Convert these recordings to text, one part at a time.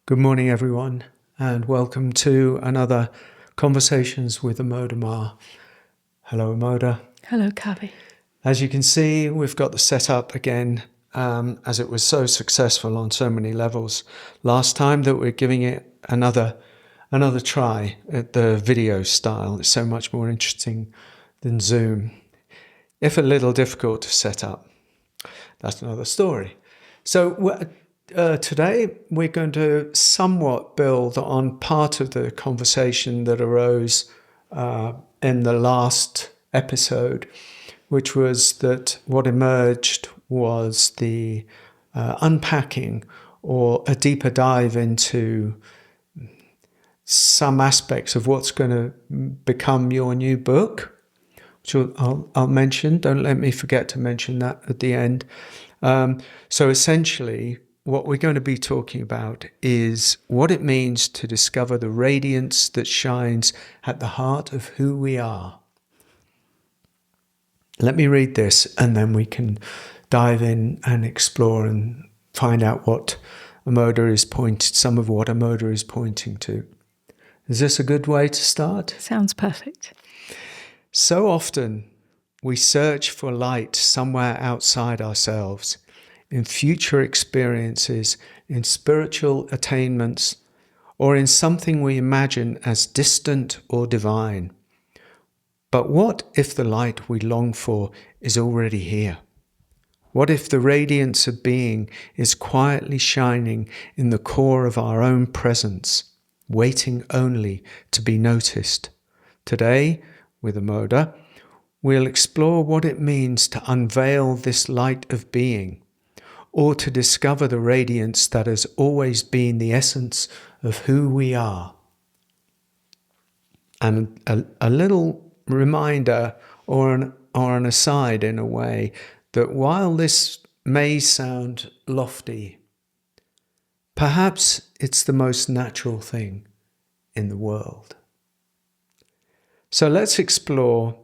Good morning, everyone, and welcome to another Conversations with Amoda Maa. Hello, Amoda. Hello, Kavi. As you can see, we've got the setup again, as it was so successful on so many levels last time that we're giving it another try at the video style. It's so much more interesting than Zoom, if a little difficult to set up. That's another story. So today we're going to somewhat build on part of the conversation that arose in the last episode, which was that what emerged was the unpacking or a deeper dive into some aspects of what's going to become your new book, which I'll mention. Don't let me forget to mention that at the end. So essentially, what we're going to be talking about is what it means to discover the radiance that shines at the heart of who we are. Let me read this, and then we can dive in and explore and find out what some of what Amoda is pointing to. Is this a good way to start? Sounds perfect. So often we search for light somewhere outside ourselves, in future experiences, in spiritual attainments, or in something we imagine as distant or divine. But what if the light we long for is already here? What if the radiance of being is quietly shining in the core of our own presence, waiting only to be noticed? Today, with Amoda, we'll explore what it means to unveil this light of being, or to discover the radiance that has always been the essence of who we are. And a little reminder or an aside in a way that while this may sound lofty, perhaps it's the most natural thing in the world. So let's explore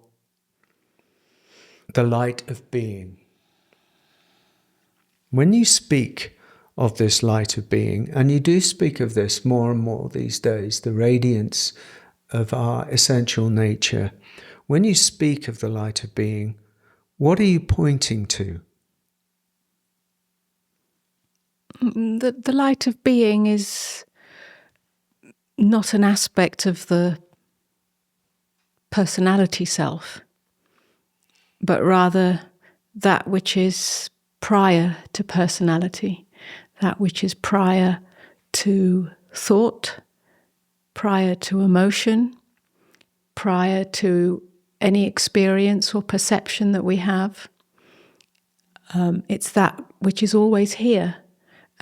the light of being. When you speak of this light of being, and you do speak of this more and more these days, the radiance of our essential nature, when you speak of the light of being, what are you pointing to? The light of being is not an aspect of the personality self, but rather that which is prior to personality, that which is prior to thought, prior to emotion, prior to any experience or perception that we have. It's that which is always here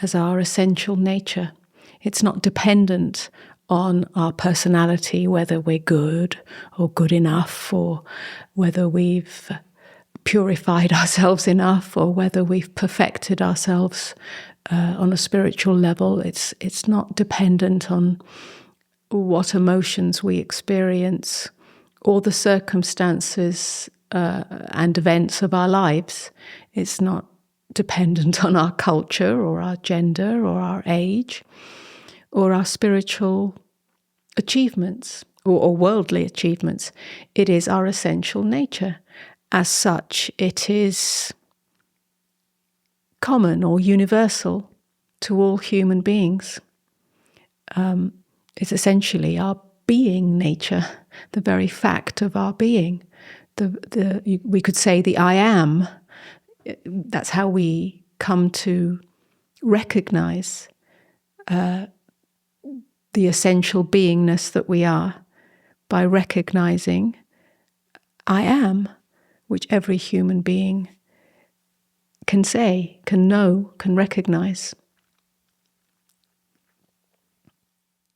as our essential nature. It's not dependent on our personality, whether we're good or good enough, or whether we've purified ourselves enough, or whether we've perfected ourselves on a spiritual level. It's not dependent on what emotions we experience or the circumstances and events of our lives. It's not dependent on our culture or our gender or our age or our spiritual achievements or worldly achievements. It is our essential nature. As such, it is common or universal to all human beings. It's essentially our being nature, the very fact of our being. We could say the I am. That's how we come to recognize the essential beingness that we are, by recognizing I am, which every human being can say, can know, can recognize.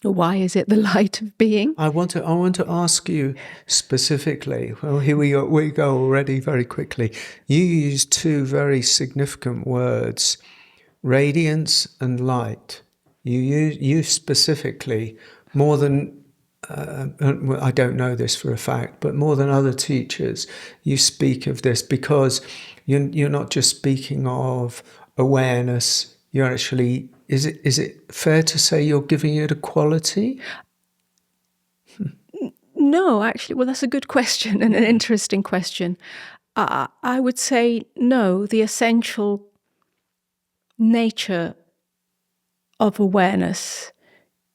Why is it the light of being? I want to ask you specifically. Well, here we go already very quickly. You use two very significant words, radiance and light. You specifically, more than I don't know this for a fact, but more than other teachers, you speak of this because you're not just speaking of awareness. You're actually is it fair to say you're giving it a quality? No, actually, well, that's a good question and an interesting question. I would say no, the essential nature of awareness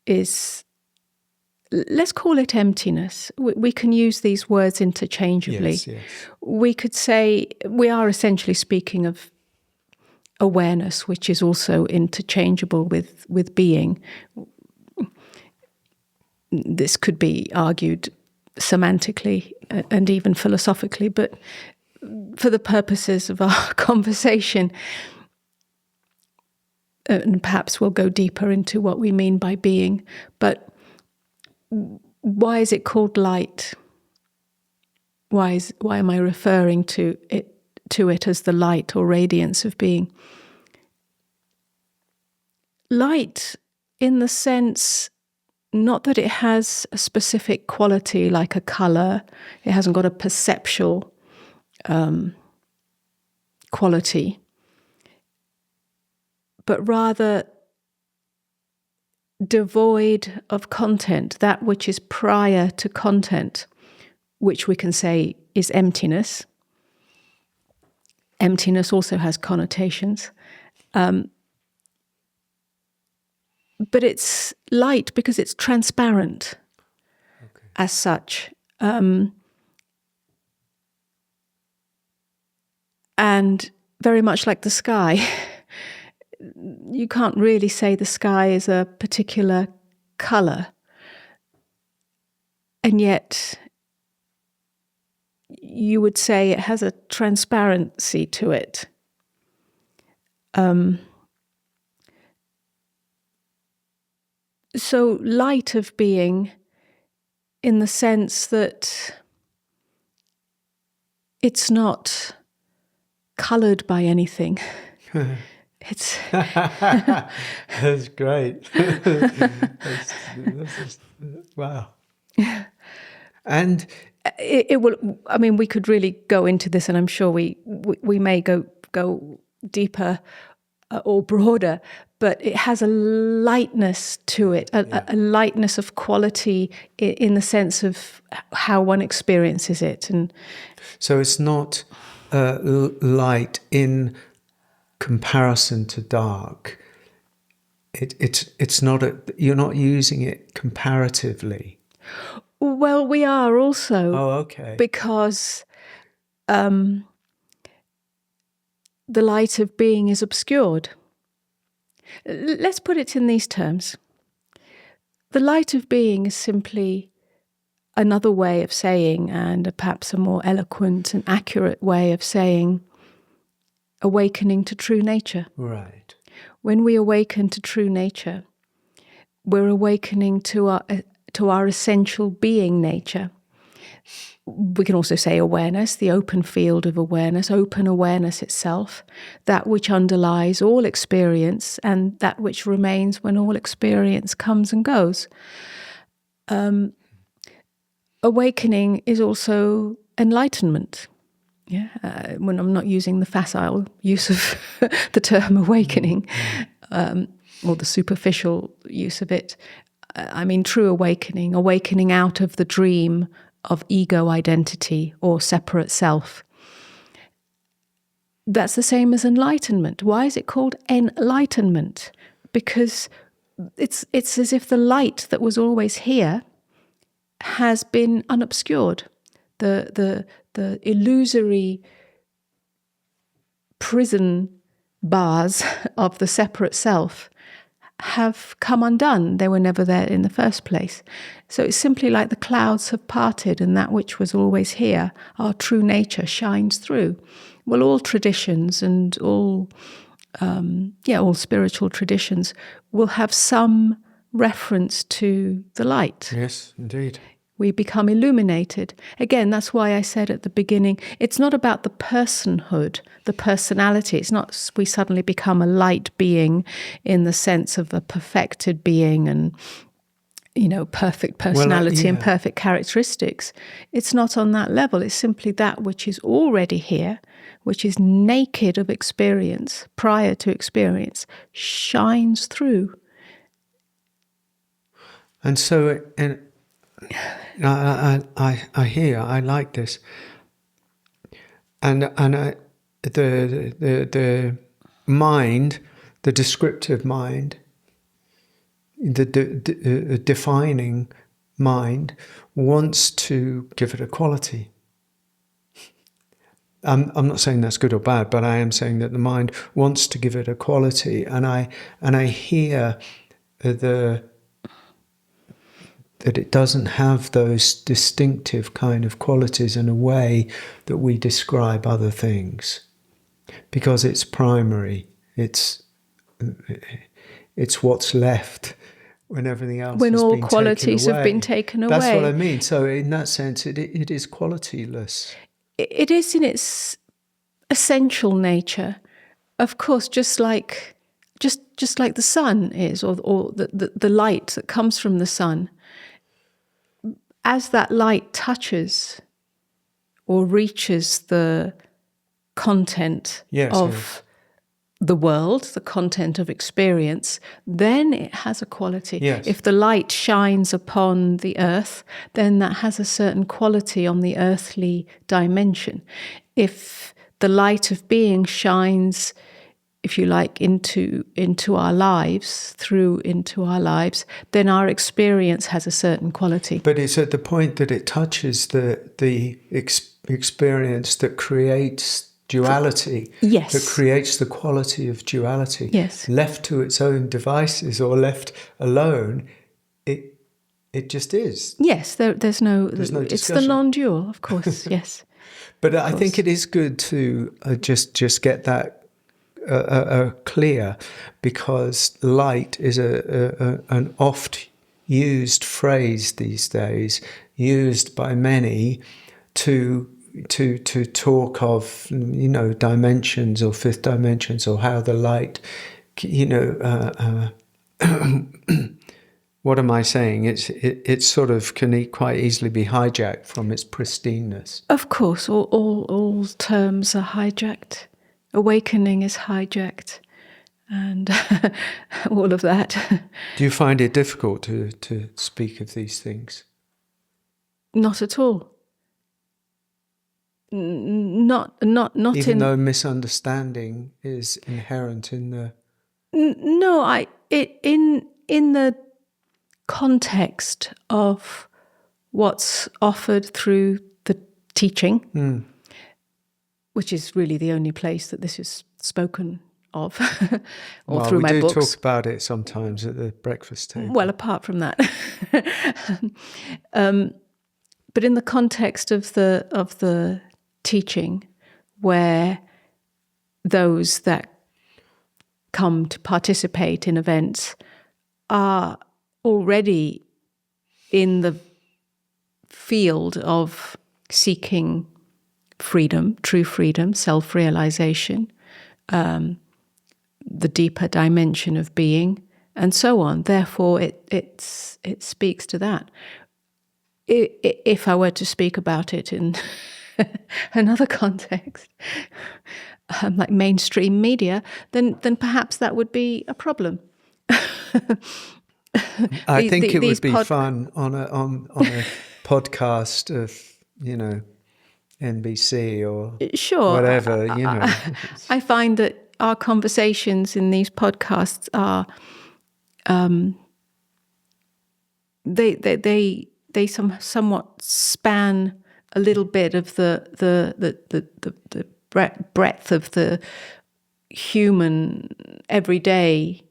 is, let's call it emptiness. We can use these words interchangeably. Yes, yes. We could say we are essentially speaking of awareness, which is also interchangeable with being. This could be argued semantically and even philosophically, but for the purposes of our conversation, and perhaps we'll go deeper into what we mean by being, but why is it called light? Why am I referring to it as the light or radiance of being? Light, in the sense, not that it has a specific quality like a colour, it hasn't got a perceptual quality, but rather devoid of content, that which is prior to content, which we can say is emptiness. Emptiness also has connotations. But it's light because it's transparent as such. And very much like the sky, you can't really say the sky is a particular colour. And yet you would say it has a transparency to it. So light of being, in the sense that it's not coloured by anything. It's That's great. Wow. And it will. I mean, we could really go into this, and I'm sure we may go deeper or broader. But it has a lightness to it, a lightness of quality in the sense of how one experiences it. And so it's not light in comparison to dark. It's not you're not using it comparatively. Well, we are also. Oh, okay. Because the light of being is obscured. Let's put it in these terms. The light of being is simply another way of saying, and perhaps a more eloquent and accurate way of saying, awakening to true nature. Right. When we awaken to true nature, we're awakening to our essential being nature. We can also say awareness, the open field of awareness, open awareness itself, that which underlies all experience and that which remains when all experience comes and goes. Awakening is also enlightenment. Yeah, when I'm not using the facile use of the term awakening, or the superficial use of it, I mean true awakening out of the dream of ego identity or separate self. That's the same as enlightenment. Why is it called enlightenment? Because it's as if the light that was always here has been unobscured. The illusory prison bars of the separate self have come undone. They were never there in the first place. So it's simply like the clouds have parted and that which was always here, our true nature, shines through. Well, all traditions and all spiritual traditions will have some reference to the light. Yes, indeed. We become illuminated. Again, that's why I said at the beginning, it's not about the personhood, the personality. It's not we suddenly become a light being in the sense of a perfected being and, perfect personality and perfect characteristics. It's not on that level. It's simply that which is already here, which is naked of experience, prior to experience, shines through. And so, and I hear, I like this, and the mind, the descriptive mind, the defining mind wants to give it a quality. I'm not saying that's good or bad, but I am saying that the mind wants to give it a quality, and I hear that it doesn't have those distinctive kind of qualities in a way that we describe other things, because it's primary. It's what's left when everything else when has all been qualities taken away. have been taken away. That's what I mean. So in that sense, it is qualityless. It is in its essential nature, of course, just like the sun is, or the light that comes from the sun. As that light touches or reaches the content of the world, the content of experience, then it has a quality. Yes. If the light shines upon the earth, then that has a certain quality on the earthly dimension. If the light of being shines, if you like, into our lives, through into our lives, then our experience has a certain quality. But it's at the point that it touches the experience that creates duality, yes, that creates the quality of duality. Yes. Left to its own devices or left alone, it just is. Yes, there's no discussion. It's the non-dual, of course. Yes. But I think it is good to just get that clear, because light is an oft used phrase these days, used by many to talk of, dimensions or fifth dimensions, or how the light, what am I saying? It sort of can quite easily be hijacked from its pristineness. Of course, all terms are hijacked. Awakening is hijacked, and all of that. Do you find it difficult to speak of these things? Not at all. Not even though misunderstanding is inherent in the. No, in the context of what's offered through the teaching, which is really the only place that this is spoken of, or through my books. We do talk about it sometimes at the breakfast table. Well, apart from that, but in the context of the teaching, where those that come to participate in events are already in the field of seeking freedom, true freedom, self-realization, the deeper dimension of being, and so on. Therefore, it speaks to that. If I were to speak about it in another context, like mainstream media, then perhaps that would be a problem. I think it would be fun on a podcast of, NBC or whatever, I find that our conversations in these podcasts are they somewhat span a little bit of the breadth of the human everyday,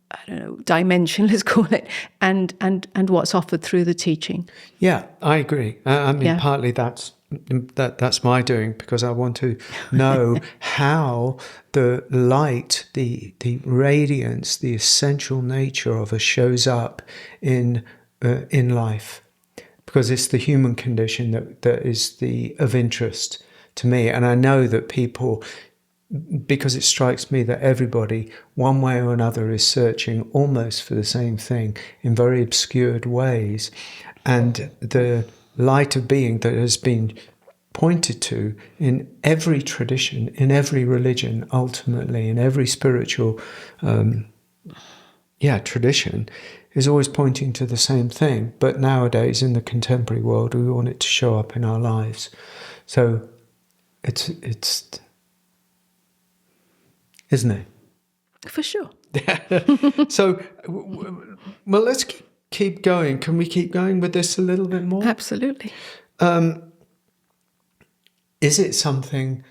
I don't know, dimension, let's call it, and what's offered through the teaching. Yeah, I agree. Partly that's my doing, because I want to know how the light, the radiance, the essential nature of us shows up in life, because it's the human condition that is of interest to me. And I know that people, because it strikes me that everybody, one way or another, is searching almost for the same thing in very obscured ways. And the light of being that has been pointed to in every tradition, in every religion, ultimately, in every spiritual tradition, is always pointing to the same thing. But nowadays, in the contemporary world, we want it to show up in our lives. So it's isn't it? For sure. So, well, let's keep going. Can we keep going with this a little bit more? Absolutely. Is it something?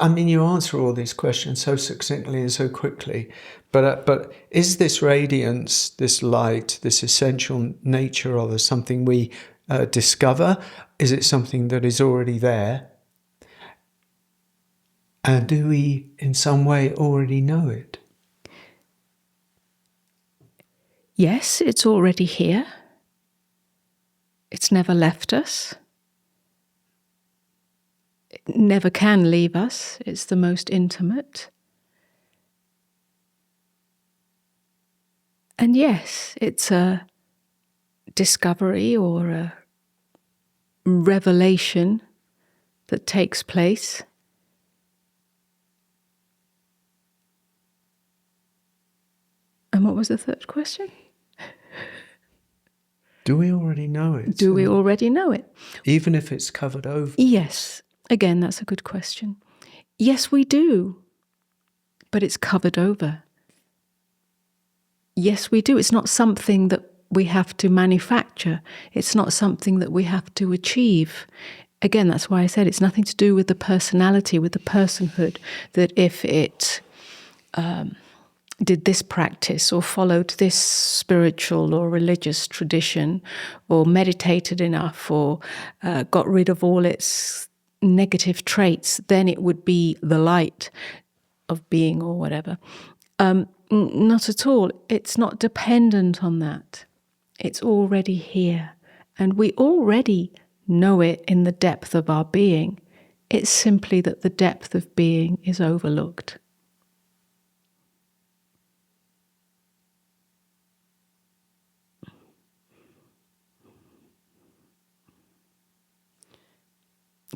I mean, you answer all these questions so succinctly and so quickly, but is this radiance, this light, this essential nature of us something we discover? Is it something that is already there? And do we, in some way, already know it? Yes, it's already here. It's never left us. It never can leave us. It's the most intimate. And yes, it's a discovery or a revelation that takes place. And what was the third question? Do we already know it? Do we already know it? Even if it's covered over? Yes. Again, that's a good question. Yes, we do. But it's covered over. Yes, we do. It's not something that we have to manufacture. It's not something that we have to achieve. Again, that's why I said it's nothing to do with the personality, with the personhood, that if it did this practice or followed this spiritual or religious tradition or meditated enough or got rid of all its negative traits, then it would be the light of being or whatever. Not at all. It's not dependent on that. It's already here. And we already know it in the depth of our being. It's simply that the depth of being is overlooked.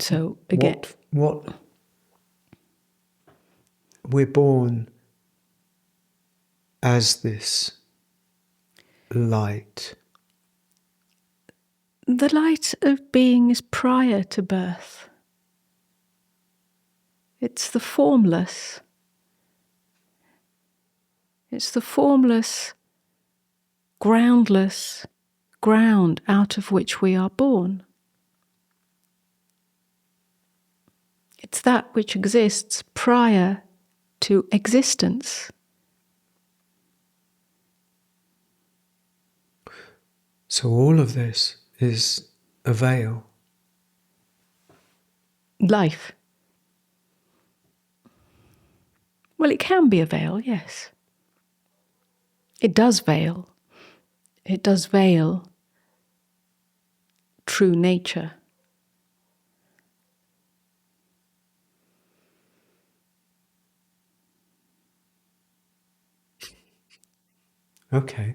So again, what we're born as this light. The light of being is prior to birth. It's the formless. It's the formless, groundless ground out of which we are born. It's that which exists prior to existence. So all of this is a veil. Life. Well, it can be a veil, yes. It does veil. It does veil true nature. Okay.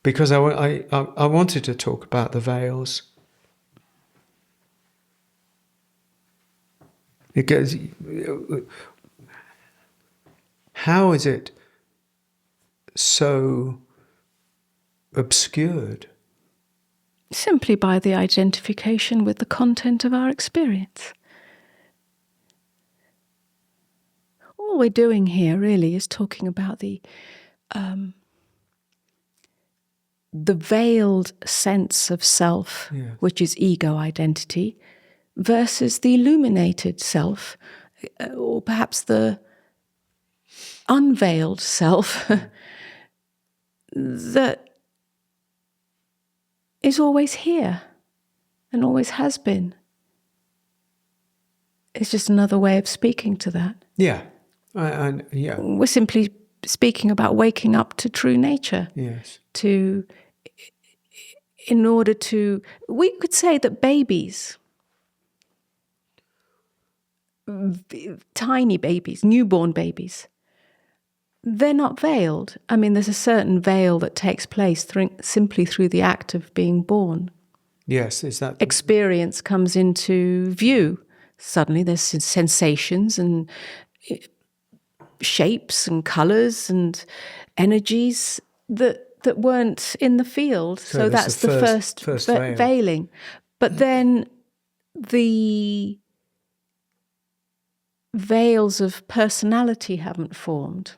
Because I wanted to talk about the veils. Because how is it so obscured? Simply by the identification with the content of our experience. All we're doing here really is talking about the veiled sense of self, Yes. which is ego identity, versus the illuminated self, or perhaps the unveiled self that is always here and always has been. It's just another way of speaking to that. Yeah. Yeah. We're simply speaking about waking up to true nature. Yes. In order to, we could say that babies, tiny babies, newborn babies, they're not veiled. I mean, there's a certain veil that takes place simply through the act of being born. Yes, is that experience comes into view. Suddenly there's sensations and shapes and colours and energies that weren't in the field. So that's the first veiling. But then the veils of personality haven't formed.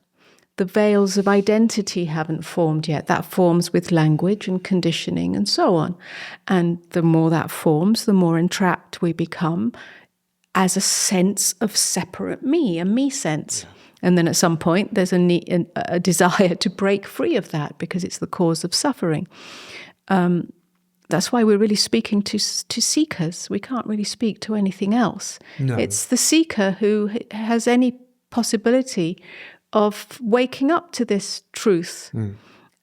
The veils of identity haven't formed yet. That forms with language and conditioning and so on. And the more that forms, the more entrapped we become as a sense of separate me, a me sense. Yeah. And then at some point, there's a desire to break free of that because it's the cause of suffering. That's why we're really speaking to seekers. We can't really speak to anything else. No. It's the seeker who has any possibility of waking up to this truth.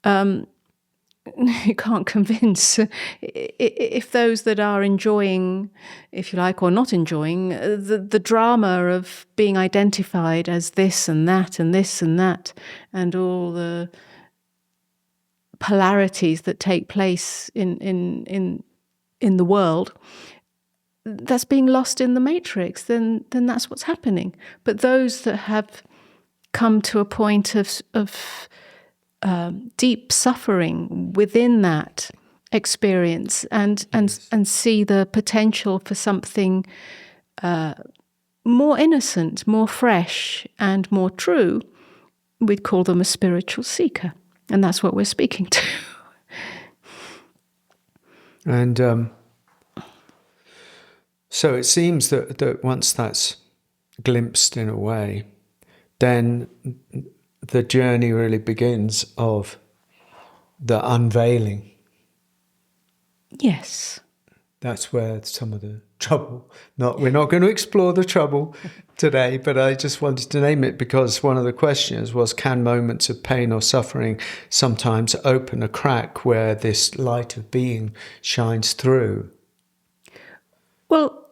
You can't convince. If those that are enjoying, if you like, or not enjoying, the drama of being identified as this and that and this and that, and all the polarities that take place in the world, that's being lost in the matrix, then that's what's happening. But those that have come to a point of deep suffering within that experience and see the potential for something more innocent, more fresh, and more true, we'd call them a spiritual seeker. And that's what we're speaking to. And so it seems that once that's glimpsed in a way, then the journey really begins of the unveiling. Yes. That's where some of the trouble, we're not going to explore the trouble today, but I just wanted to name it because one of the questions was, can moments of pain or suffering sometimes open a crack where this light of being shines through? Well,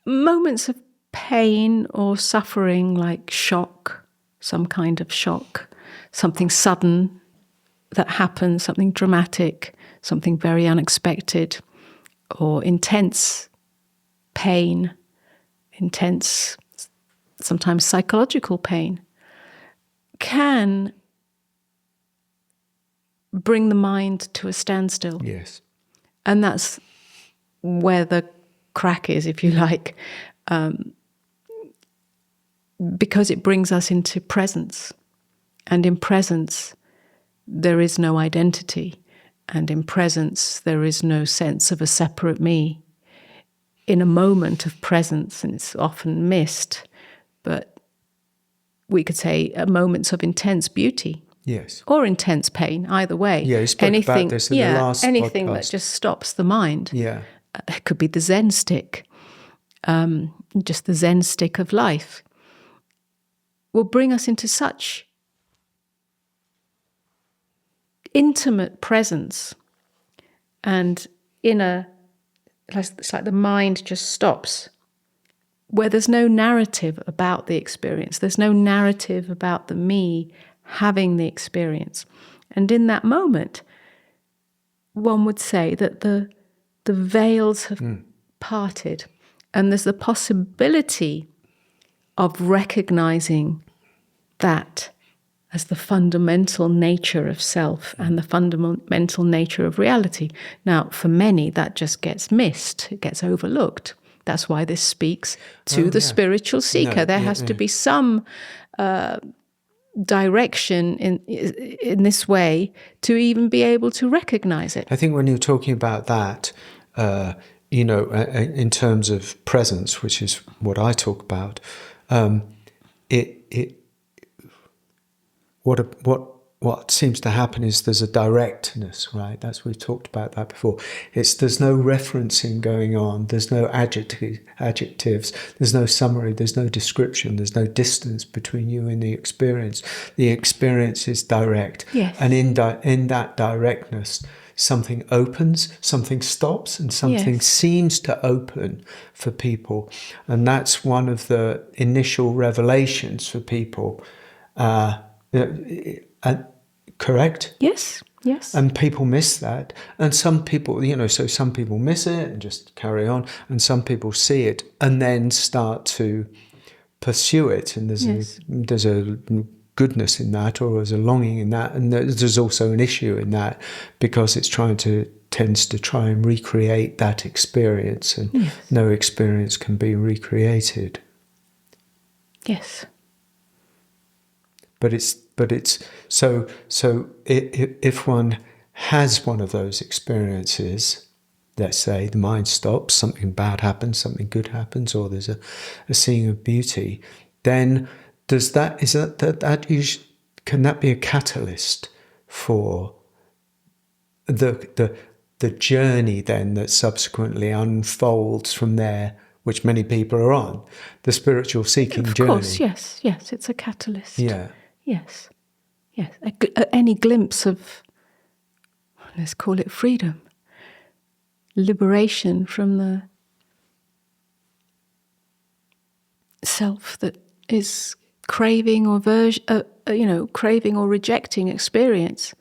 moments of pain or suffering, like shock, some kind of shock, something sudden that happens, something dramatic, something very unexpected, or intense pain, intense, sometimes psychological pain, can bring the mind to a standstill. Yes. And that's where the crack is, if you like, because it brings us into presence. And in presence, there is no identity. And in presence, there is no sense of a separate me. In a moment of presence, and it's often missed, but we could say moments of intense beauty. Yes. Or intense pain, either way. Yeah, you spoke about this in the last anything podcast. That just stops the mind. Yeah. It could be the Zen stick, just the Zen stick of life, will bring us into such intimate presence and it's like the mind just stops, where there's no narrative about the experience. There's no narrative about the me having the experience. And in that moment, one would say that the veils have parted, and there's the possibility of recognizing that as the fundamental nature of self and the fundamental nature of reality. Now, for many, that just gets missed. It gets overlooked. That's why this speaks to the spiritual seeker. There has to be some direction in this way to even be able to recognize it. I think when you're talking about that, in terms of presence, which is what I talk about, what seems to happen is there's a directness, right? We've talked about that before. There's no referencing going on. There's no adjectives. There's no summary. There's no description. There's no distance between you and the experience. The experience is direct. Yes. And in that directness, something opens, something stops, and something seems to open for people. And that's one of the initial revelations for people. Correct? Yes. Yes. And people miss that. And some people, so some people miss it and just carry on. And some people see it and then start to pursue it. And there's a goodness in that, or there's a longing in that. And there's also an issue in that, because it's tends to try and recreate that experience. And no experience can be recreated. Yes. But it's so if one has one of those experiences, let's say the mind stops, something bad happens, something good happens, or there's a seeing of beauty, then can that be a catalyst for the journey then that subsequently unfolds from there, which many people are on, the spiritual seeking journey? Of course, yes, it's a catalyst. Yeah. Yes. Any glimpse of, let's call it freedom, liberation from the self that is craving or craving or rejecting experience.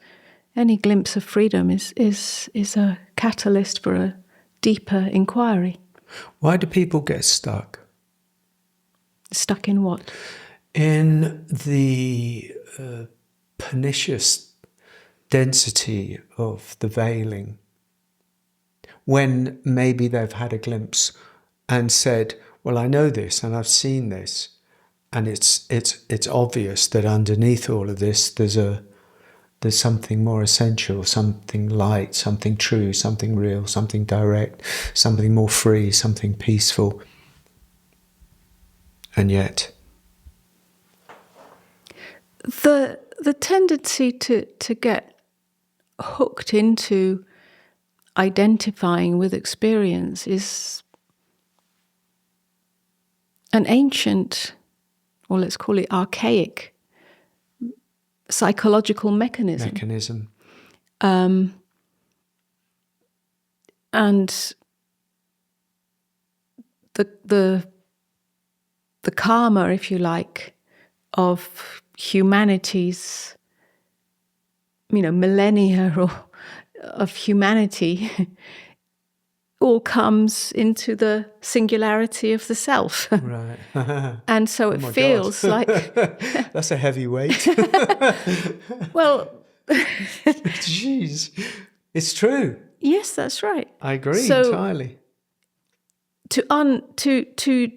Any glimpse of freedom is a catalyst for a deeper inquiry. Why do people get stuck? Stuck in what? In the pernicious density of the veiling. When maybe they've had a glimpse and said, well, I know this and I've seen this, and it's obvious that underneath all of this there's something more essential, something light, something true, something real, something direct, something more free, something peaceful. And yet the tendency to get hooked into identifying with experience is an ancient, or let's call it archaic, psychological mechanism. And the karma, if you like, of humanity's, millennia of humanity all comes into the singularity of the self. Right. And so it feels like... That's a heavy weight. Well... Jeez. It's true. Yes, that's right. I agree entirely. To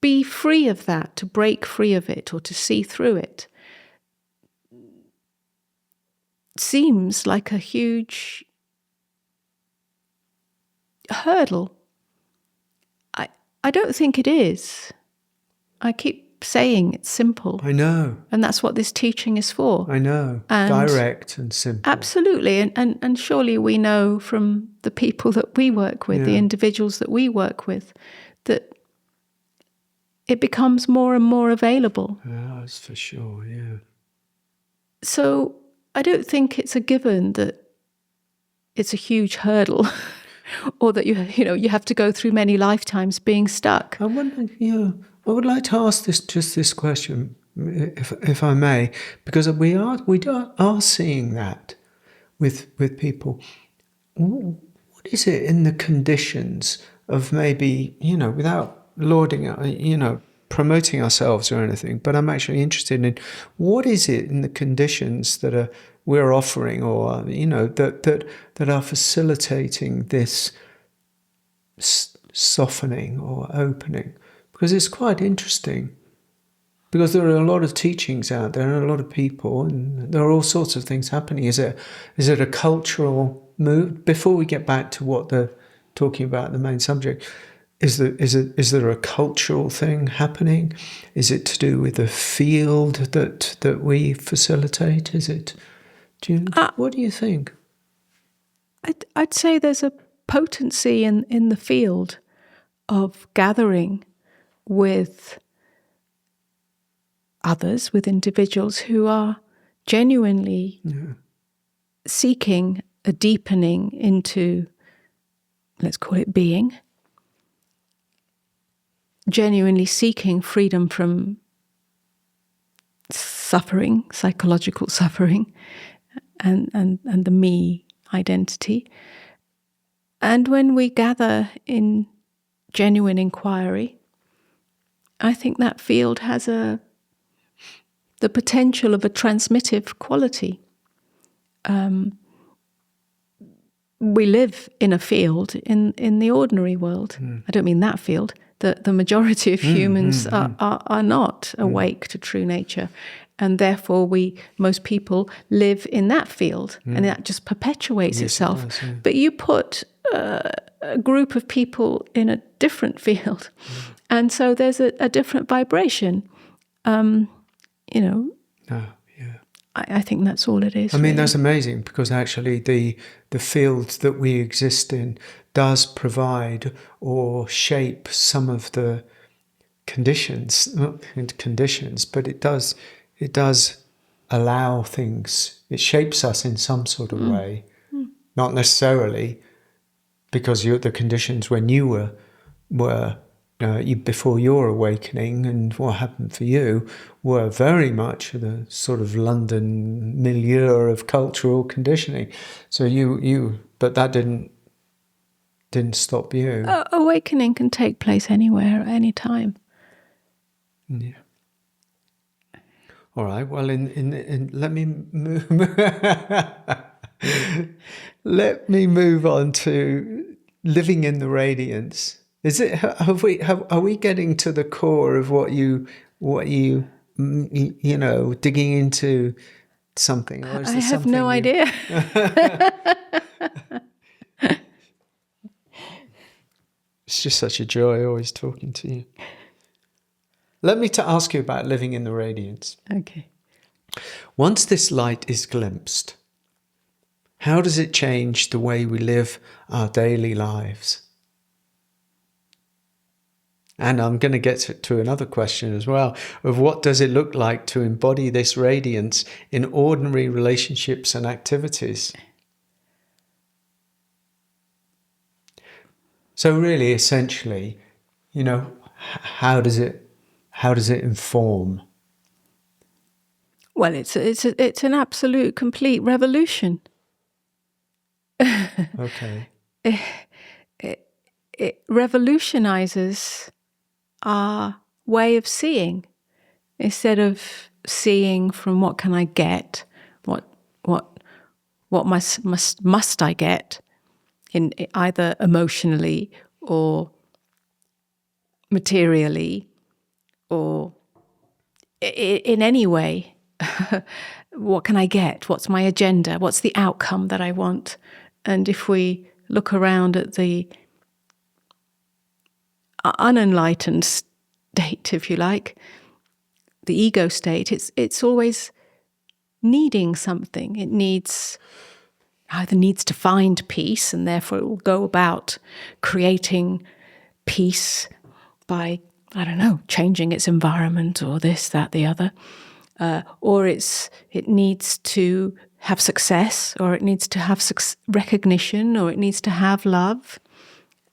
be free of that, to break free of it, or to see through it, seems like a huge hurdle. I don't think it is. I keep saying it's simple. I know. And that's what this teaching is for. I know. Direct and simple. Absolutely. And surely we know from the people that we work with, the individuals that we work with, that it becomes more and more available. Yeah, that's for sure, yeah. So I don't think it's a given that it's a huge hurdle or that you have to go through many lifetimes being stuck. I wonder, I would like to ask this question, if I may, because we are seeing that with people. What is it in the conditions of maybe, without lauding, promoting ourselves or anything, but I'm actually interested in what is it in the conditions that we're offering, or that are facilitating this softening or opening, because it's quite interesting. Because there are a lot of teachings out there and a lot of people, and there are all sorts of things happening. Is it a cultural move? Before we get back to what they're talking about, the main subject, is there a cultural thing happening? Is it to do with the field that we facilitate? Is it? What do you think? I'd say there's a potency in the field of gathering with others, with individuals who are genuinely seeking a deepening into, let's call it being, genuinely seeking freedom from suffering, psychological suffering, and the me identity. And when we gather in genuine inquiry, I think that field has the potential of a transmissive quality. We live in a field in the ordinary world. I don't mean that field. The majority of humans are not awake to true nature. And therefore most people live in that field, and that just perpetuates itself. It does, yeah. But you put a group of people in a different field, and so there's a different vibration. Oh, yeah. I think that's all it is. I mean, really. that's amazing, because actually the field that we exist in does provide or shape some of the conditions, not conditions, but it does allow things. It shapes us in some sort of way, not necessarily because the conditions when you were before your awakening and what happened for you were very much the sort of London milieu of cultural conditioning. So but that didn't stop you. Awakening can take place anywhere at any time. Yeah. All right. Well, in let me move. Let me move on to living in the radiance. Is it? Are we getting to the core of what you digging into something? Or is I there have something no idea. It's just such a joy always talking to you. Let me ask you about living in the radiance. Okay. Once this light is glimpsed, how does it change the way we live our daily lives? And I'm going to get to another question as well, of what does it look like to embody this radiance in ordinary relationships and activities? So really, essentially, how does it inform? Well, it's an absolute, complete revolution. Okay. It revolutionizes our way of seeing. Instead of seeing from what can I get, what must I get, in either emotionally or materially or in any way. What can I get? What's my agenda? What's the outcome that I want? And if we look around at the unenlightened state, if you like, the ego state, it's always needing something. It either needs to find peace, and therefore it will go about creating peace by, I don't know, changing its environment or this, that, the other. Or it needs to have success, or it needs to have recognition, or it needs to have love.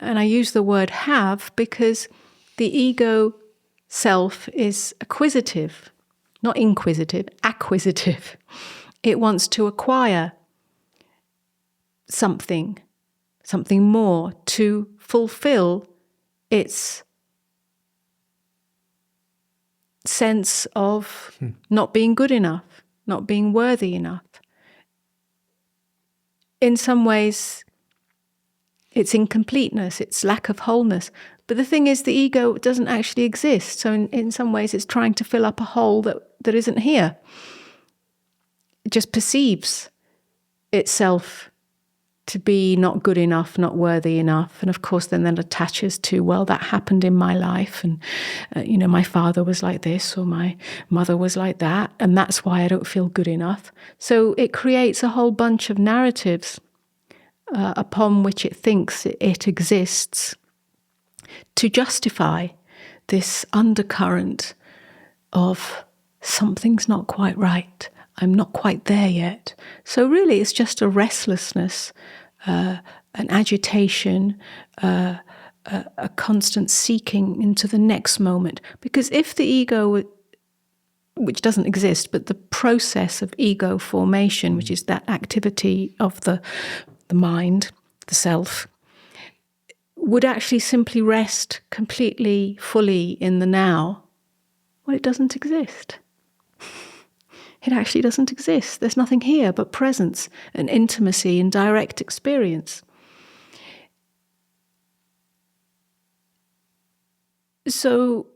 And I use the word have because the ego self is acquisitive, not inquisitive, acquisitive. It wants to acquire something more to fulfill its sense of not being good enough, not being worthy enough. In some ways, it's incompleteness, it's lack of wholeness. But the thing is, the ego doesn't actually exist. So in some ways, it's trying to fill up a hole that isn't here. It just perceives itself to be not good enough, not worthy enough. And of course, then that attaches to, well, that happened in my life. And, my father was like this, or my mother was like that. And that's why I don't feel good enough. So it creates a whole bunch of narratives upon which it thinks it exists to justify this undercurrent of something's not quite right. I'm not quite there yet. So really it's just a restlessness, an agitation, a constant seeking into the next moment. Because if the ego which doesn't exist, but the process of ego formation, which is that activity of the mind, the self, would actually simply rest completely, fully in the now, well, it doesn't exist. It actually doesn't exist. There's nothing here but presence and intimacy and direct experience. So,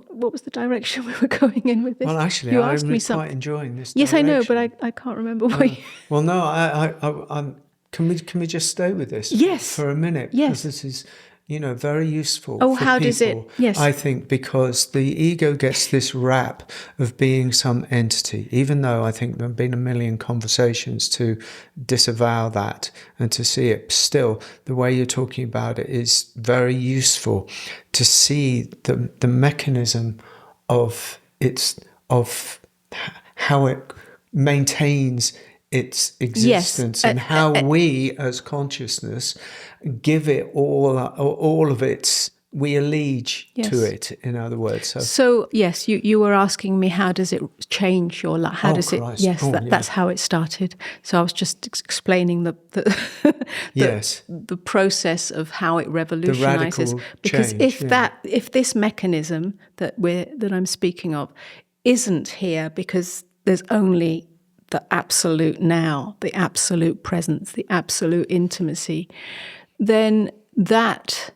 what was the direction we were going in with this? Well, actually, you asked I'm me quite something. enjoying this. Yes, I know, direction. but I can't remember what you... Well, no, I'm. Can we just stay with this? Yes. For a minute? Yes. Because this is, very useful. Oh, for how people, does it? Yes. I think because the ego gets this rap of being some entity, even though I think there have been a million conversations to disavow that and to see it. Still, the way you're talking about it is very useful to see the mechanism of how it maintains its existence, and how we as consciousness give it all of its, we allege to it, in other words. So yes, you were asking me, how does it change your life? How does it? Christ. Yes, that's how it started. So I was just explaining the yes, the process of how it revolutionizes. Because change, if this mechanism that I'm speaking of isn't here, because there's only the absolute now, the absolute presence, the absolute intimacy, then that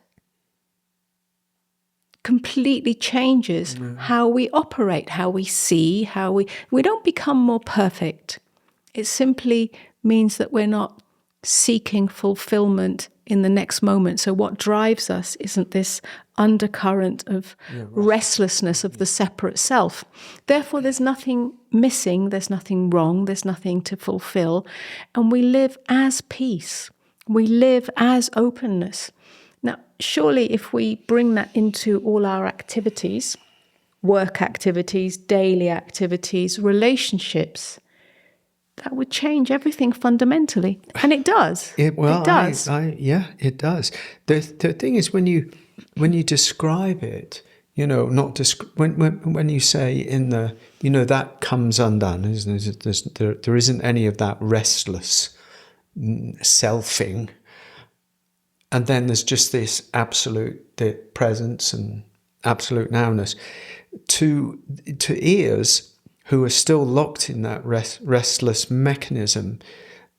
completely changes how we operate, how we see, how we don't become more perfect. It simply means that we're not seeking fulfillment in the next moment. So what drives us isn't this undercurrent of restlessness of the separate self. Therefore, there's nothing missing, there's nothing wrong, there's nothing to fulfill, and we live as peace. We live as openness. Now, surely if we bring that into all our activities, work activities, daily activities, relationships, that would change everything fundamentally. And it does. It does. It does. The thing is, when you describe it, when you say in the, that comes undone, isn't it? There isn't any of that restless selfing. And then there's just this absolute presence and absolute nowness. To ears who are still locked in that restless mechanism,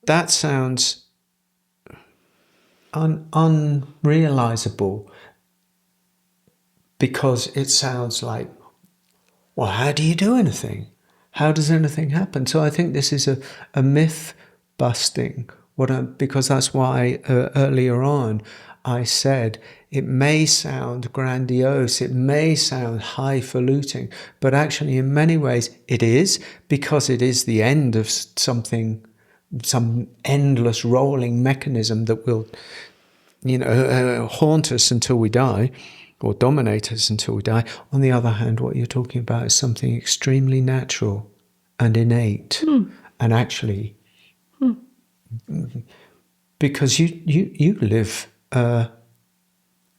that sounds unrealizable, because it sounds like, well, how do you do anything? How does anything happen? So I think this is a myth busting. Because that's why earlier on I said it may sound grandiose, it may sound highfalutin, but actually in many ways it is, because it is the end of something, some endless rolling mechanism that will, haunt us until we die, or dominate us until we die. On the other hand, what you're talking about is something extremely natural and innate, and actually, because you live,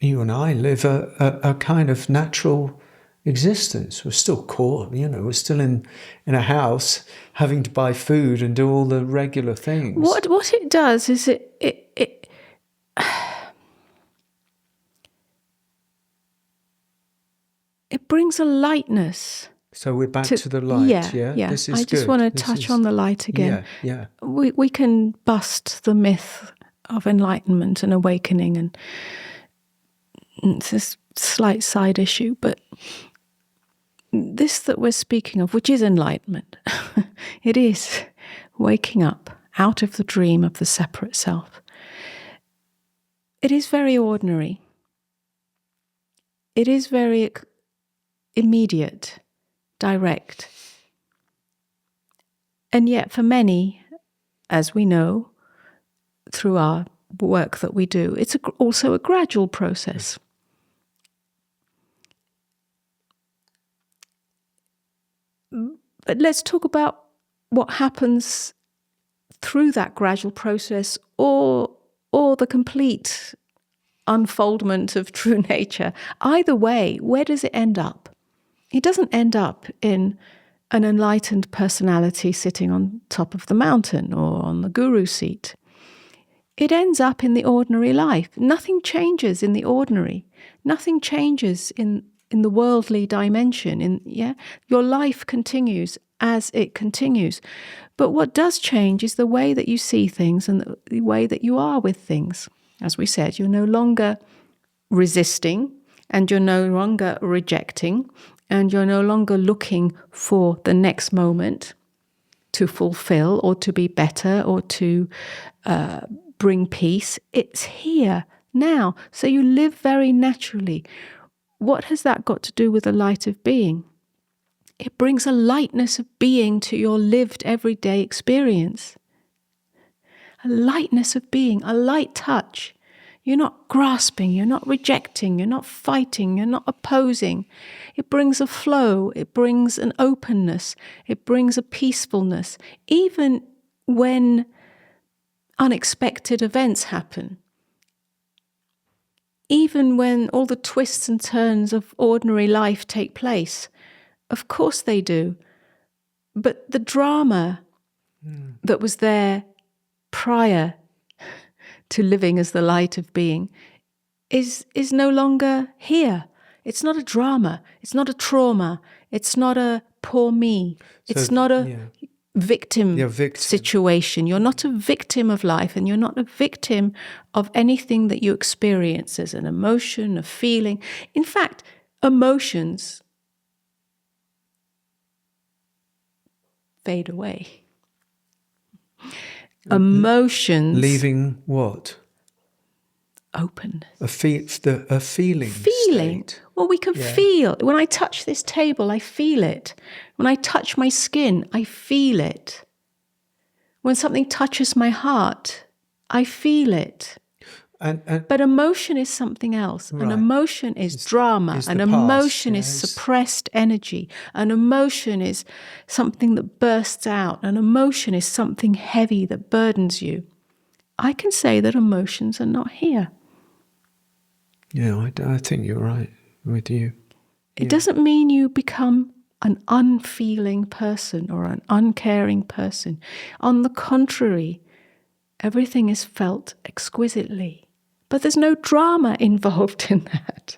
you and I live a kind of natural existence. We're still caught, we're still in a house having to buy food and do all the regular things. What it does is it brings a lightness. So we're back to the light, yeah. This is I just good. want to touch on the light again. Yeah. We can bust the myth of enlightenment and awakening, and it's a slight side issue, but this that we're speaking of, which is enlightenment, it is waking up out of the dream of the separate self. It is very ordinary. It is very immediate, direct. And yet for many, as we know through our work that we do, it's also a gradual process. But let's talk about what happens through that gradual process, or the complete unfoldment of true nature. Either way, where does it end up? It doesn't end up in an enlightened personality sitting on top of the mountain or on the guru seat. It ends up in the ordinary life. Nothing changes in the ordinary. Nothing changes in the worldly dimension. Your life continues as it continues. But what does change is the way that you see things and the way that you are with things. As we said, you're no longer resisting, and you're no longer rejecting, and you're no longer looking for the next moment to fulfill or to be better or to bring peace. It's here now. So you live very naturally. What has that got to do with the light of being? It brings a lightness of being to your lived everyday experience. A lightness of being, a light touch. You're not grasping, you're not rejecting, you're not fighting, you're not opposing. It brings a flow, it brings an openness, it brings a peacefulness. Even when unexpected events happen, even when all the twists and turns of ordinary life take place, of course they do. But the drama that was there prior to living as the light of being is no longer here. It's not a drama. It's not a trauma. It's not a poor me. It's not a victim situation. You're not a victim of life, and you're not a victim of anything that you experience as an emotion, a feeling. In fact, emotions fade away. Emotions leaving what? Openness. A feeling. State. Well, we can feel. When I touch this table, I feel it. When I touch my skin, I feel it. When something touches my heart, I feel it. But emotion is something else. Right. An emotion is drama. An emotion is suppressed energy. An emotion is something that bursts out. An emotion is something heavy that burdens you. I can say that emotions are not here. Yeah, I think you're right with you. It doesn't mean you become an unfeeling person or an uncaring person. On the contrary, everything is felt exquisitely. But there's no drama involved in that.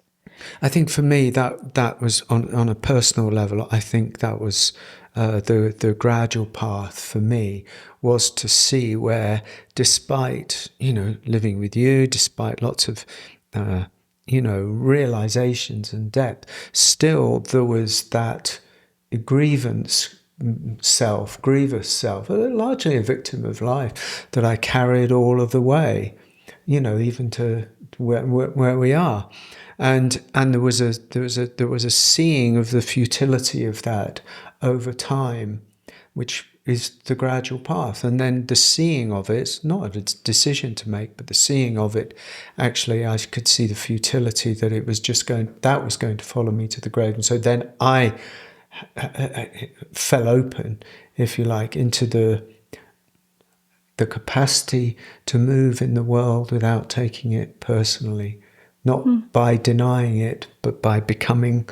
I think for me that was on a personal level. I think that was the gradual path for me was to see where, despite living with you, despite lots of realizations and depth, still there was that grievous self, largely a victim of life, that I carried all of the way. Even to where we are, and there was a seeing of the futility of that over time, which is the gradual path, and then the seeing of it, not a decision to make, but the seeing of it. Actually, I could see the futility that it was that was going to follow me to the grave, and so then I fell open, if you like, into the capacity to move in the world without taking it personally, not by denying it, but by becoming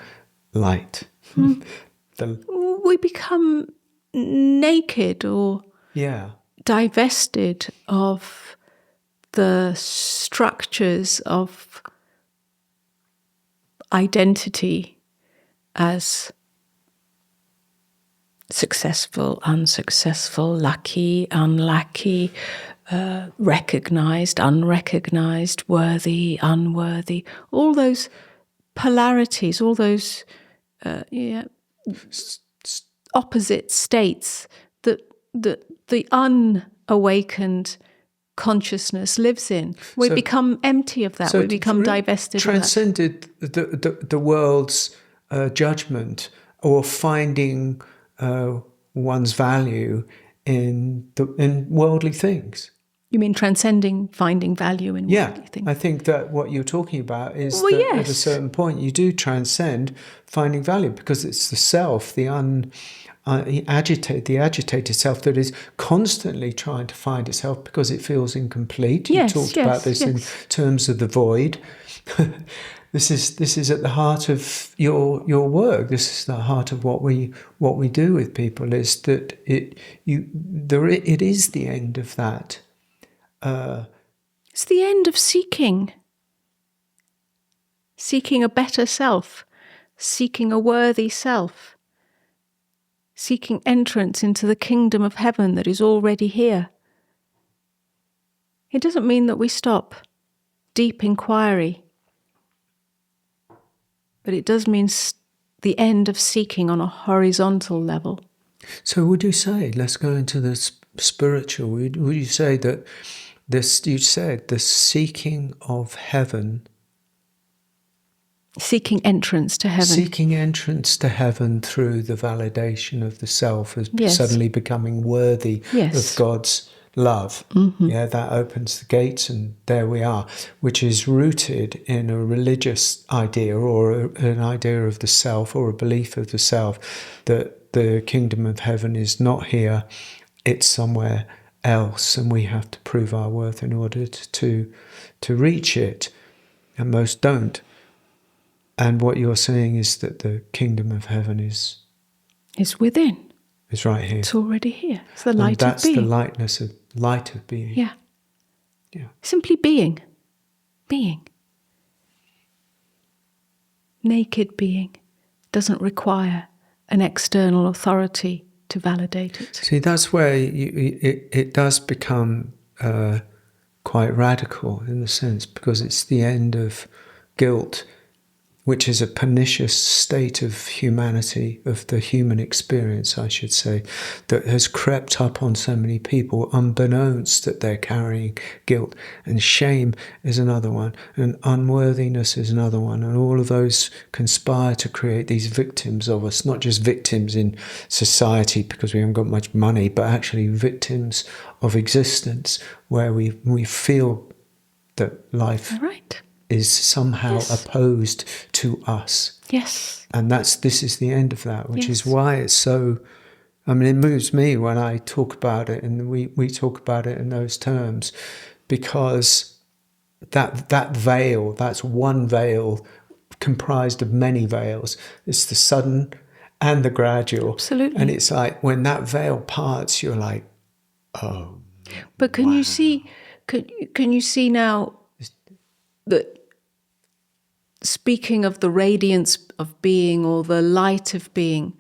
light. We become naked or divested of the structures of identity as successful, unsuccessful, lucky, unlucky, recognized, unrecognized, worthy, unworthy. All those polarities, all those opposite states that the unawakened consciousness lives in. We become empty of that. We become divested of that. Transcended the world's judgment or finding one's value in worldly that You mean transcending finding value in worldly things? I think that what you're talking about is that at a certain point you do transcend finding value, because it's the self, the agitated self that is constantly trying to find itself because it feels incomplete. You talked about this in terms of the void. This is at the heart of your work. This is the heart of what we do with people. Is that it is the end of that. It's the end of seeking a better self, seeking a worthy self, seeking entrance into the kingdom of heaven that is already here. It doesn't mean that we stop deep inquiry, but it does mean the end of seeking on a horizontal level. So would you say, let's go into the spiritual, would you say that this, you said, the seeking of heaven, seeking entrance to heaven. Seeking entrance to heaven through the validation of the self as Yes. suddenly becoming worthy Yes. of God's love. Mm-hmm. Yeah, that opens the gates, and there we are, which is rooted in a religious idea or an idea of the self or a belief of the self that the kingdom of heaven is not here, it's somewhere else, and we have to prove our worth in order to reach it, and most don't. And what you're saying is that the kingdom of heaven is within. It's right here. It's already here. It's the light and of that's being. the light of being. Yeah. Yeah. Simply being. Being. Naked being doesn't require an external authority to validate it. See, that's where it does become quite radical in the sense, because it's the end of guilt, which is a pernicious state of humanity, of the human experience, I should say, that has crept up on so many people unbeknownst that they're carrying guilt. And shame is another one, and unworthiness is another one, and all of those conspire to create these victims of us, not just victims in society because we haven't got much money, but actually victims of existence, where we feel that life is somehow opposed to us. Yes. And this is the end of that, which Yes. is why it's so, I mean, it moves me when I talk about it, and we talk about it in those terms, because that veil, that's one veil comprised of many veils. It's the sudden and the gradual. Absolutely. And it's like when that veil parts, you're like, oh. But can you see, can you see now that, speaking of the radiance of being or the light of being,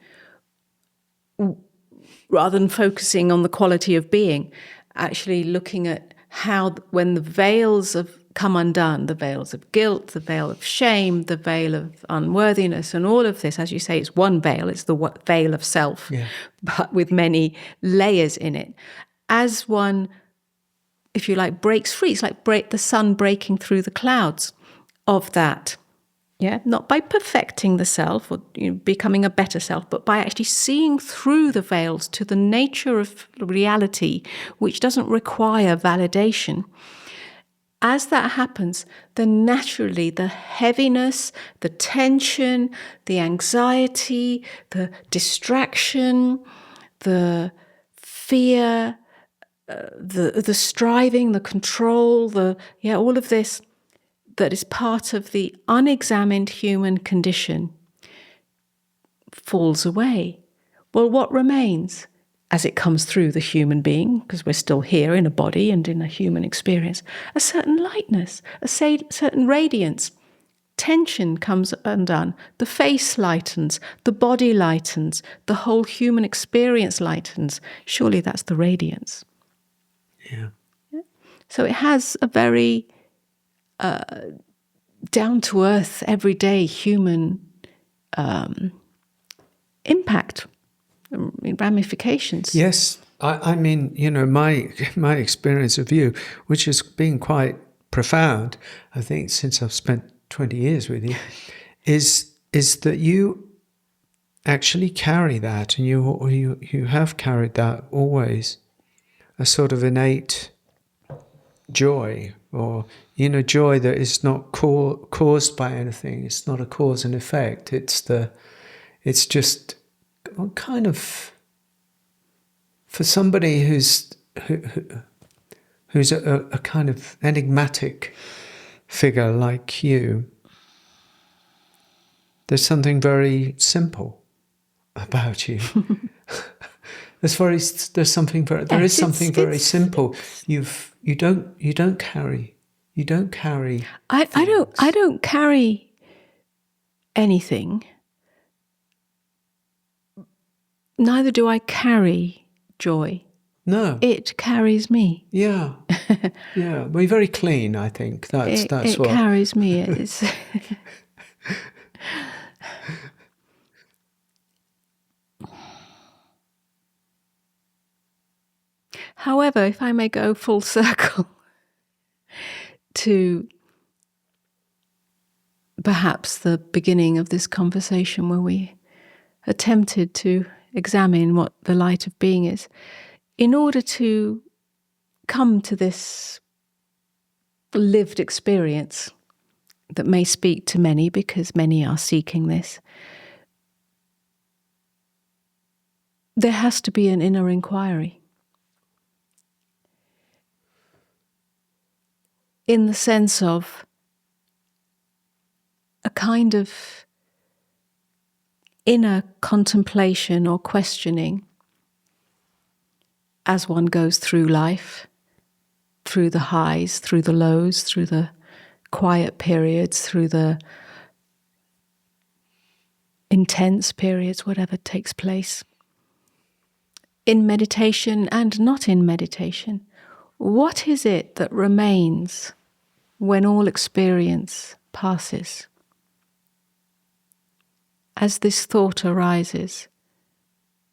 rather than focusing on the quality of being, actually looking at how, when the veils have come undone, the veils of guilt, the veil of shame, the veil of unworthiness, and all of this, as you say, it's one veil, it's the veil of self, but with many layers in it. As one, if you like, breaks free, it's like the sun breaking through the clouds of that. Yeah, not by perfecting the self or becoming a better self, but by actually seeing through the veils to the nature of reality, which doesn't require validation. As that happens, then naturally the heaviness, the tension, the anxiety, the distraction, the fear, the striving, the control, all of this that is part of the unexamined human condition falls away. Well, what remains as it comes through the human being, because we're still here in a body and in a human experience? A certain lightness, a certain radiance. Tension comes undone. The face lightens, the body lightens, the whole human experience lightens. Surely that's the radiance. Yeah. So it has a very down-to-earth, everyday human impact, ramifications. Yes, I mean, my experience of you, which has been quite profound, I think, since I've spent 20 years with you, is that you actually carry that, and you have carried that always, a sort of innate joy, or joy that is not caused by anything. It's not a cause and effect. It's just kind of, for somebody who's a kind of enigmatic figure like you, There's something very simple about you. There is something very simple. You don't carry I don't carry anything. Neither do I carry joy. No. It carries me. Yeah. Yeah. We're very clean, I think. That's what it carries me. It's However, if I may go full circle to perhaps the beginning of this conversation where we attempted to examine what the light of being is, in order to come to this lived experience that may speak to many, because many are seeking this, there has to be an inner inquiry. In the sense of a kind of inner contemplation or questioning as one goes through life, through the highs, through the lows, through the quiet periods, through the intense periods, whatever takes place. In meditation and not in meditation, what is it that remains when all experience passes? As this thought arises,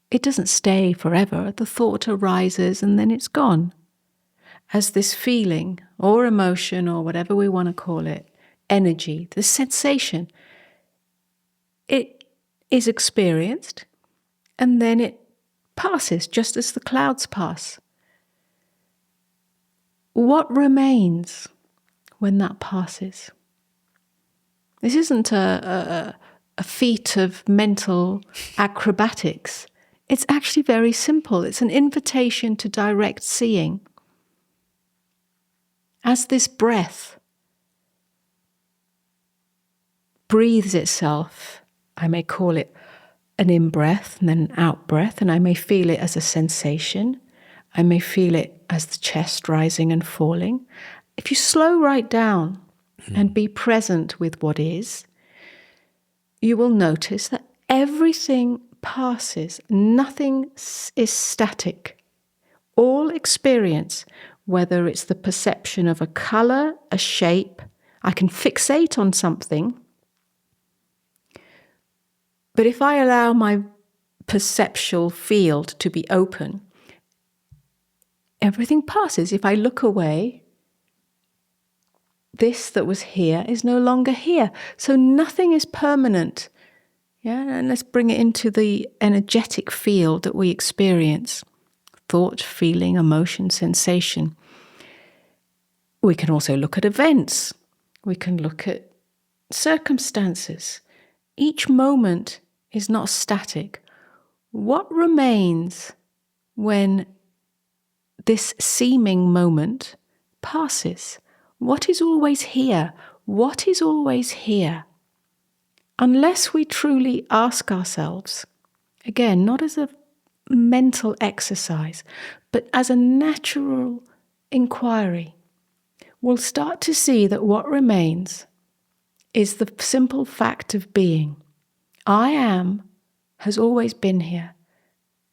it doesn't stay forever. The thought arises and then it's gone. As this feeling or emotion or whatever we want to call it, energy, the sensation, it is experienced and then it passes just as the clouds pass. What remains when that passes? This isn't a feat of mental acrobatics. It's actually very simple. It's an invitation to direct seeing. As this breath breathes itself, I may call it an in-breath and then an out-breath, and I may feel it as a sensation. I may feel it as the chest rising and falling. If you slow right down and be present with what is, you will notice that everything passes. Nothing is static. All experience, whether it's the perception of a color, a shape, I can fixate on something, but if I allow my perceptual field to be open, everything passes. If I look away, this that was here is no longer here. So nothing is permanent. Yeah, and let's bring it into the energetic field that we experience. Thought, feeling, emotion, sensation. We can also look at events. We can look at circumstances. Each moment is not static. What remains when this seeming moment passes? What is always here? What is always here? Unless we truly ask ourselves, again, not as a mental exercise, but as a natural inquiry, we'll start to see that what remains is the simple fact of being. I am has always been here.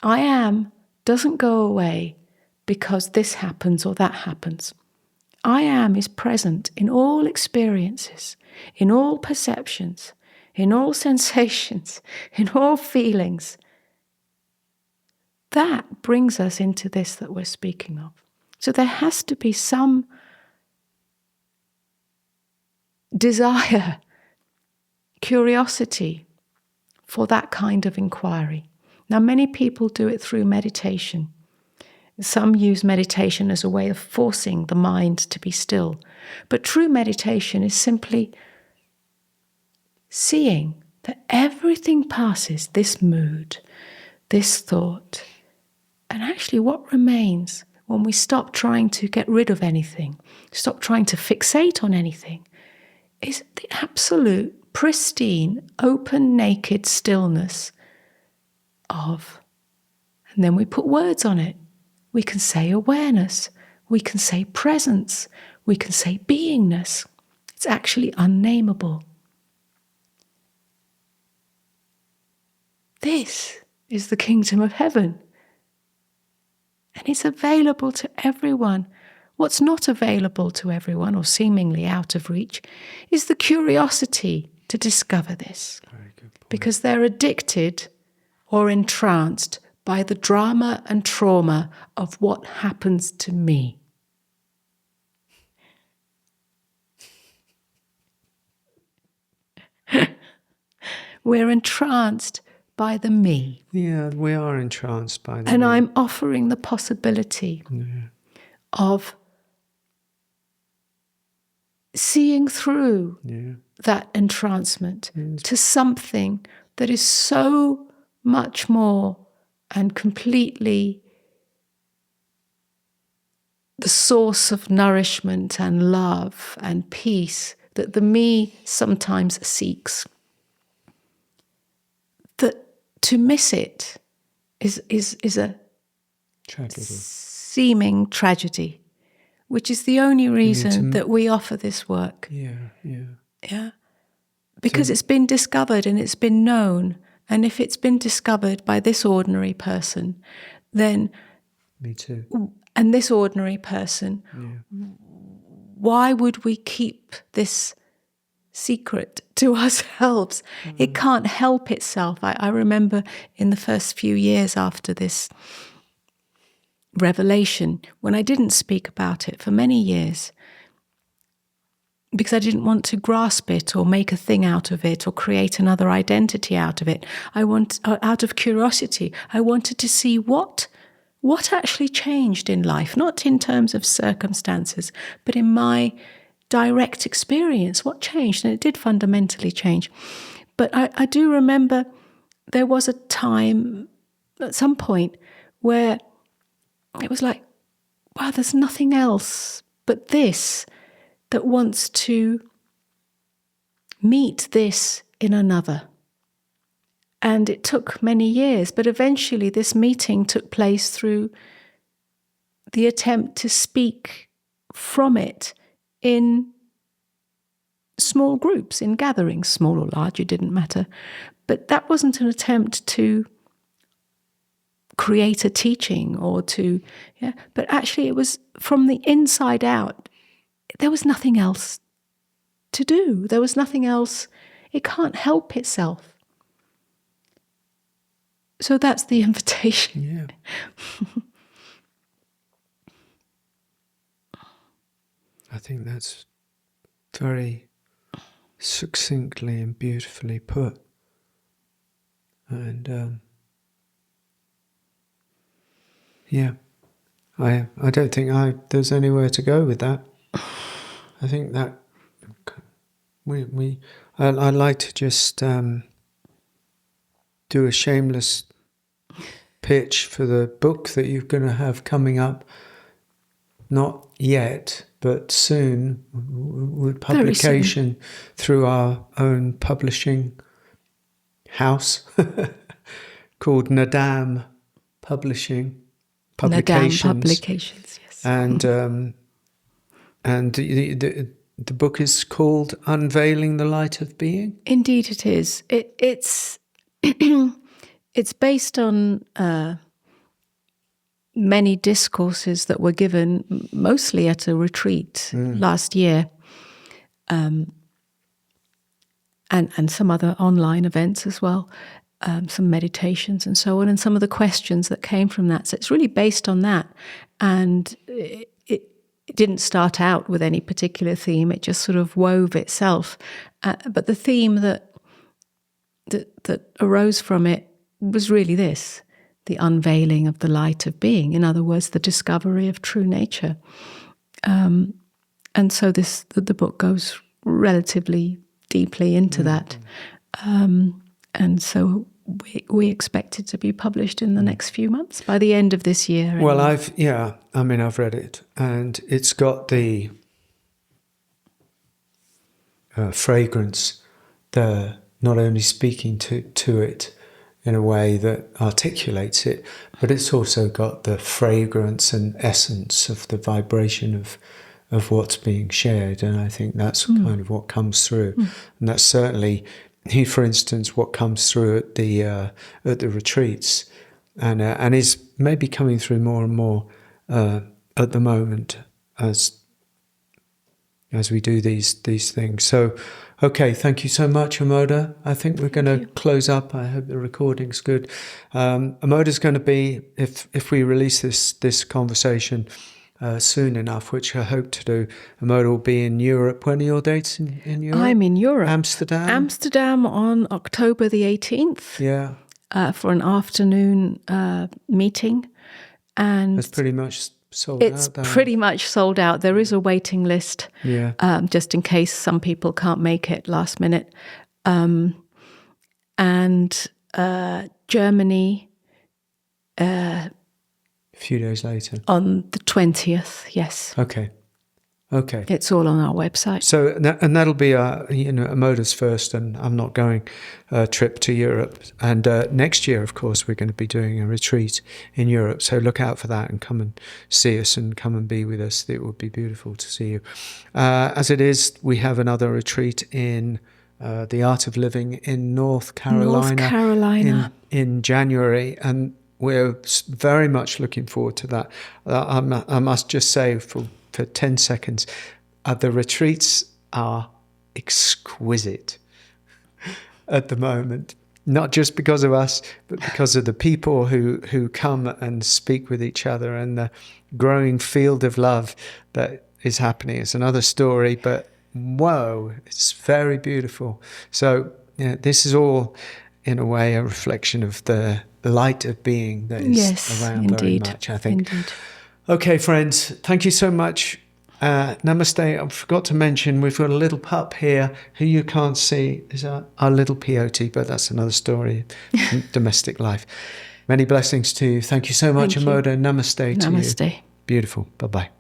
I am doesn't go away because this happens or that happens. I am is present in all experiences, in all perceptions, in all sensations, in all feelings. That brings us into this that we're speaking of. So there has to be some desire, curiosity for that kind of inquiry. Now, many people do it through meditation. Some use meditation as a way of forcing the mind to be still. But true meditation is simply seeing that everything passes, this mood, this thought. And actually what remains when we stop trying to get rid of anything, stop trying to fixate on anything, is the absolute pristine, open, naked stillness of, and then we put words on it. We can say awareness, we can say presence, we can say beingness. It's actually unnameable. This is the kingdom of heaven. And it's available to everyone. What's not available to everyone, or seemingly out of reach, is the curiosity to discover this. Very good point. Because they're addicted or entranced by the drama and trauma of what happens to me. We're entranced by the me. Yeah, we are entranced by that. And I'm offering the possibility of seeing through that entrancement to something that is so much more and completely the source of nourishment and love and peace that the me sometimes seeks. That to miss it is a tragedy. Seeming tragedy, which is the only reason that we offer this work. Yeah. Because it's been discovered and it's been known. And if it's been discovered by this ordinary person, then... Me too. And this ordinary person, why would we keep this secret to ourselves? It can't help itself. I remember in the first few years after this revelation, when I didn't speak about it for many years, because I didn't want to grasp it or make a thing out of it or create another identity out of it. Out of curiosity, I wanted to see what actually changed in life, not in terms of circumstances, but in my direct experience, what changed. And it did fundamentally change. But I do remember there was a time at some point where it was like, wow, there's nothing else but this that wants to meet this in another. And it took many years, but eventually this meeting took place through the attempt to speak from it in small groups, in gatherings, small or large, it didn't matter. But that wasn't an attempt to create a teaching or but actually it was from the inside out. There was nothing else to do. There was nothing else. It can't help itself. So that's the invitation. Yeah. I think that's very succinctly and beautifully put. And I don't think there's anywhere to go with that. I think that I'd like to just do a shameless pitch for the book that you're going to have coming up. Not yet, but soon, with publication through our own publishing house called Nadam Publications. Nadam Publications, yes. And the book is called Unveiling the Light of Being? Indeed it is. It's it's based on many discourses that were given mostly at a retreat last year, and some other online events as well, some meditations and so on, and some of the questions that came from that. So it's really based on that. And it didn't start out with any particular theme. It just sort of wove itself. But the theme that arose from it was really this: the unveiling of the light of being. In other words, the discovery of true nature. And so the book goes relatively deeply into that. And so we expect it to be published in the next few months, by the end of this year. Well, I've read it, and it's got the fragrance not only speaking to it in a way that articulates it, but it's also got the fragrance and essence of the vibration of what's being shared. And I think that's kind of what comes through. And that's certainly, for instance, what comes through at the retreats, and is maybe coming through more and more at the moment as we do these things. So, okay, thank you so much, Amoda. I think we're going to close up. I hope the recording's good. Amoda's going to be, if we release this conversation soon enough, which I hope to do, Amoda will be in Europe. When are your dates in Europe? I'm in Europe. Amsterdam? Amsterdam on October the 18th. Yeah. For an afternoon meeting. And it's pretty much sold it's out. pretty much sold out. There is a waiting list, just in case some people can't make it last minute. And Germany. A few days later. On the 20th, yes. Okay. It's all on our website. So, and that'll be Amoda's first, and I'm not going, trip to Europe. And next year, of course, we're going to be doing a retreat in Europe. So look out for that and come and see us and come and be with us. It would be beautiful to see you. As it is, we have another retreat in the Art of Living in North Carolina. In January, and we're very much looking forward to that. I must just say for 10 seconds, the retreats are exquisite at the moment. Not just because of us, but because of the people who come and speak with each other and the growing field of love that is happening. It's another story, but whoa, it's very beautiful. So this is all, in a way, a reflection of the light of being that is around very much, I think. Indeed. Okay, friends, thank you so much. Namaste. I forgot to mention, we've got a little pup here who you can't see. Is our little peyote, but that's another story, domestic life. Many blessings to you. Thank you so much, Amoda. Namaste to you. Namaste. Beautiful. Bye-bye.